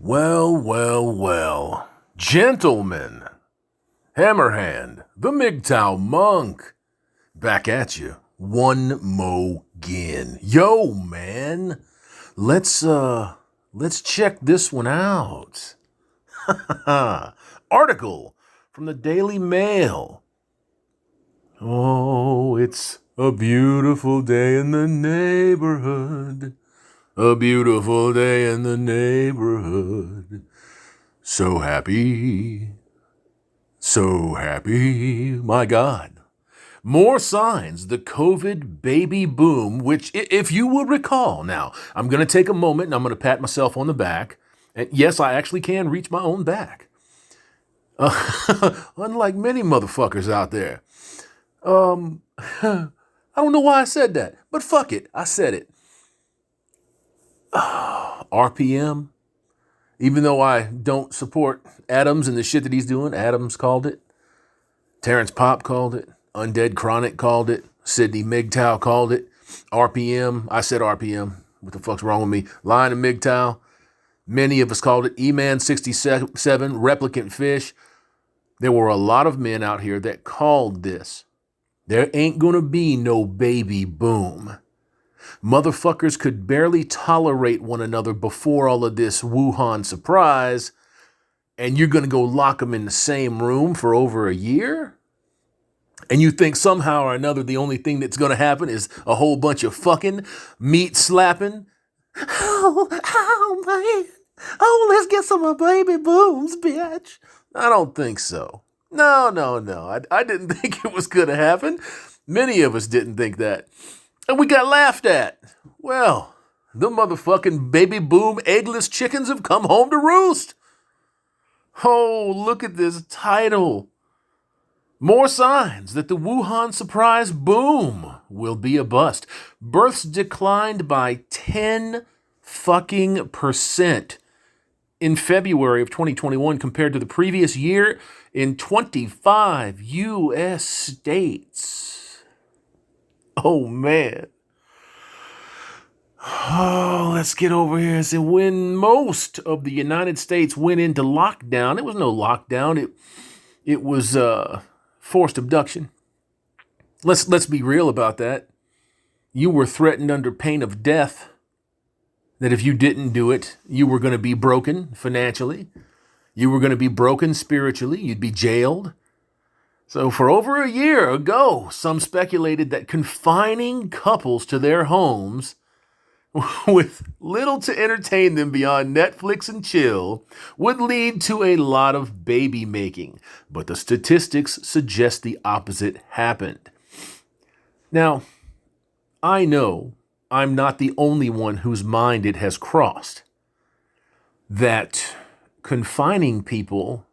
Well, well, well. Gentlemen, Hammerhand, the MGTOW Monk, back at you. One mo again. Yo, man. Let's check this one out. Article from the Daily Mail. Oh, it's a beautiful day in the neighborhood. A beautiful day in the neighborhood. So happy. So happy. My God. More signs, the COVID baby boom, which, if you will recall, now, I'm going to take a moment and I'm going to pat myself on the back. And yes, I actually can reach my own back. Unlike many motherfuckers out there. I don't know why I said that, but fuck it. I said it. RPM, even though I don't support Adams and the shit that he's doing, Adams called it. Terrence Popp called it. Undead Chronic called it. Sidney MGTOW called it. RPM, I said RPM. What the fuck's wrong with me? Lion and MGTOW. Many of us called it. E-Man 67, Replicant Fish. There were a lot of men out here that called this. There ain't gonna be no baby boom. Motherfuckers could barely tolerate one another before all of this Wuhan surprise, and you're going to go lock them in the same room for over a year? And you think somehow or another the only thing that's going to happen is a whole bunch of fucking, meat slapping? Oh, man. Oh, let's get some baby booms, bitch. I don't think so. No. I didn't think it was going to happen. Many of us didn't think that. And we got laughed at. Well, the motherfucking baby boom eggless chickens have come home to roost. Oh, look at this title. More signs that the Wuhan surprise boom will be a bust. Births declined by 10 fucking percent in February of 2021 compared to the previous year in 25 U.S. states. Oh, man. Oh, let's get over here. So when most of the United States went into lockdown, it was no lockdown. It was forced abduction. Let's be real about that. You were threatened under pain of death that if you didn't do it, you were going to be broken financially. You were going to be broken spiritually. You'd be jailed. So for over a year ago, some speculated that confining couples to their homes with little to entertain them beyond Netflix and chill would lead to a lot of baby making. But the statistics suggest the opposite happened. Now, I know I'm not the only one whose mind it has crossed that confining people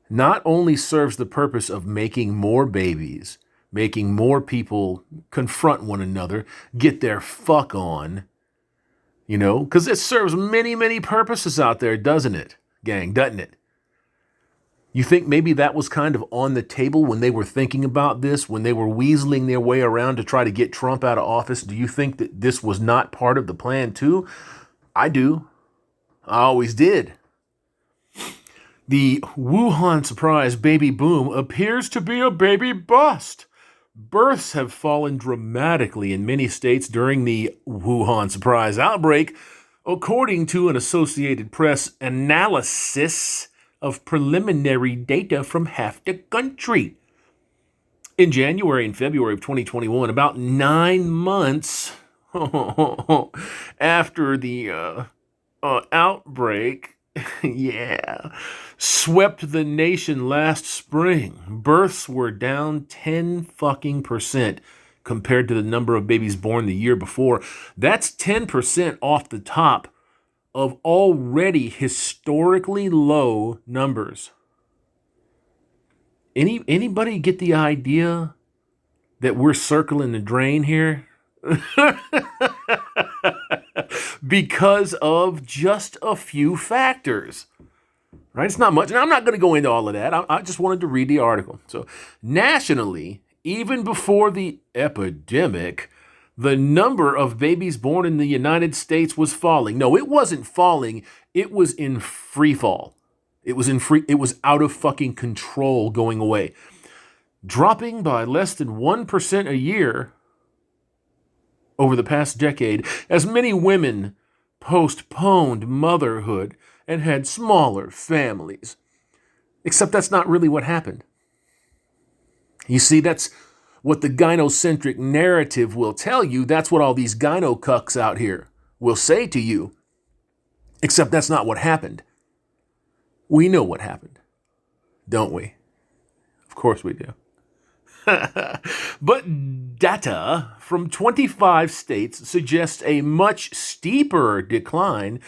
not only serves the purpose of making more babies, making more people confront one another, get their fuck on, because it serves many, many purposes out there, doesn't it, gang, doesn't it? You think maybe that was kind of on the table when they were thinking about this, when they were weaseling their way around to try to get Trump out of office? Do you think that this was not part of the plan too? I do. I always did. The Wuhan surprise baby boom appears to be a baby bust. Births have fallen dramatically in many states during the Wuhan surprise outbreak, according to an Associated Press analysis of preliminary data from half the country. In January and February of 2021, about 9 months after the outbreak, swept the nation last spring, births were down 10 fucking percent compared to the number of babies born the year before. That's 10% off the top of already historically low numbers. Anybody get the idea that we're circling the drain here? Because of just a few factors, right? It's not much, and I'm not going to go into all of that. I just wanted to read the article. So nationally, even before the epidemic, the number of babies born in the United States was falling. No, it wasn't falling. It was in free fall. It was out of fucking control, going away. Dropping by less than 1% a year over the past decade, as many women postponed motherhood and had smaller families. Except that's not really what happened. You see, that's what the gynocentric narrative will tell you. That's what all these gyno cucks out here will say to you. Except that's not what happened. We know what happened, don't we? Of course we do. But data from 25 states suggests a much steeper decline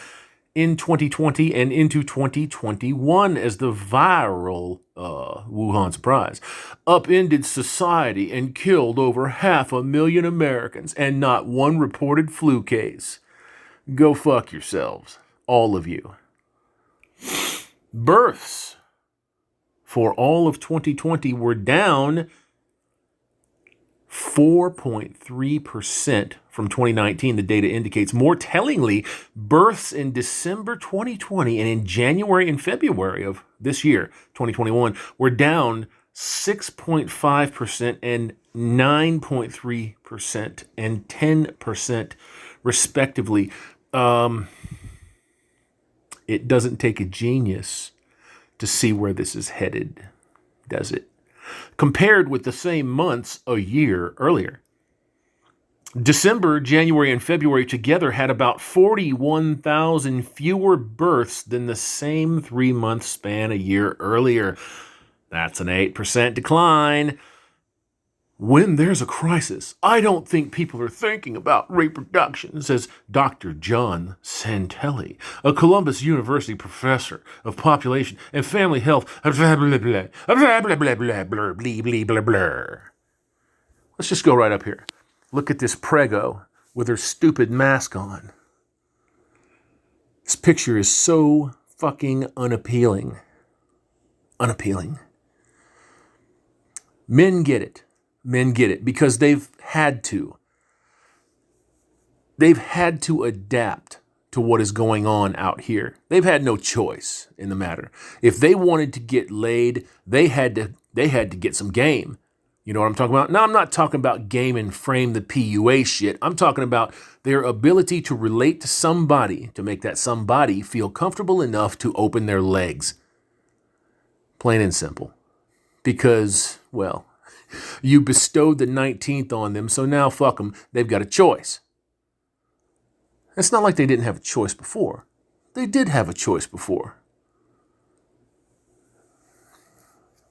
in 2020 and into 2021 as the viral Wuhan surprise upended society and killed over 500,000 Americans and not one reported flu case. Go fuck yourselves, all of you. Births for all of 2020 were down 4.3% from 2019, the data indicates. More tellingly, births in December 2020 and in January and February of this year, 2021, were down 6.5% and 9.3% and 10% respectively. It doesn't take a genius to see where this is headed, does it? Compared with the same months a year earlier. December, January, and February together had about 41,000 fewer births than the same 3-month span a year earlier. That's an 8% decline. When there's a crisis, I don't think people are thinking about reproduction, says Dr. John Santelli, a Columbus University professor of population and family health. Let's just go right up here. Look at this prego with her stupid mask on. This picture is so fucking unappealing. Unappealing. Men get it. Men get it because they've had to. They've had to adapt to what is going on out here. They've had no choice in the matter. If they wanted to get laid, they had to get some game. You know what I'm talking about? Now, I'm not talking about game and frame the PUA shit. I'm talking about their ability to relate to somebody, to make that somebody feel comfortable enough to open their legs. Plain and simple. Because, well, you bestowed the 19th on them, so now fuck them. They've got a choice. It's not like they didn't have a choice before. They did have a choice before.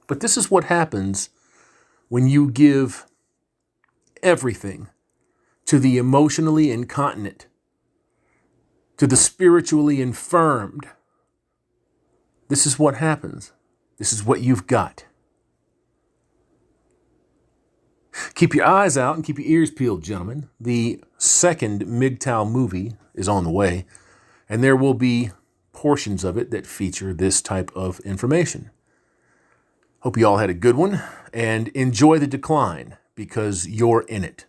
But this is what happens when you give everything to the emotionally incontinent, to the spiritually infirmed. This is what happens. This is what you've got. Keep your eyes out and keep your ears peeled, gentlemen. The second MGTOW movie is on the way, and there will be portions of it that feature this type of information. Hope you all had a good one, and enjoy the decline, because you're in it.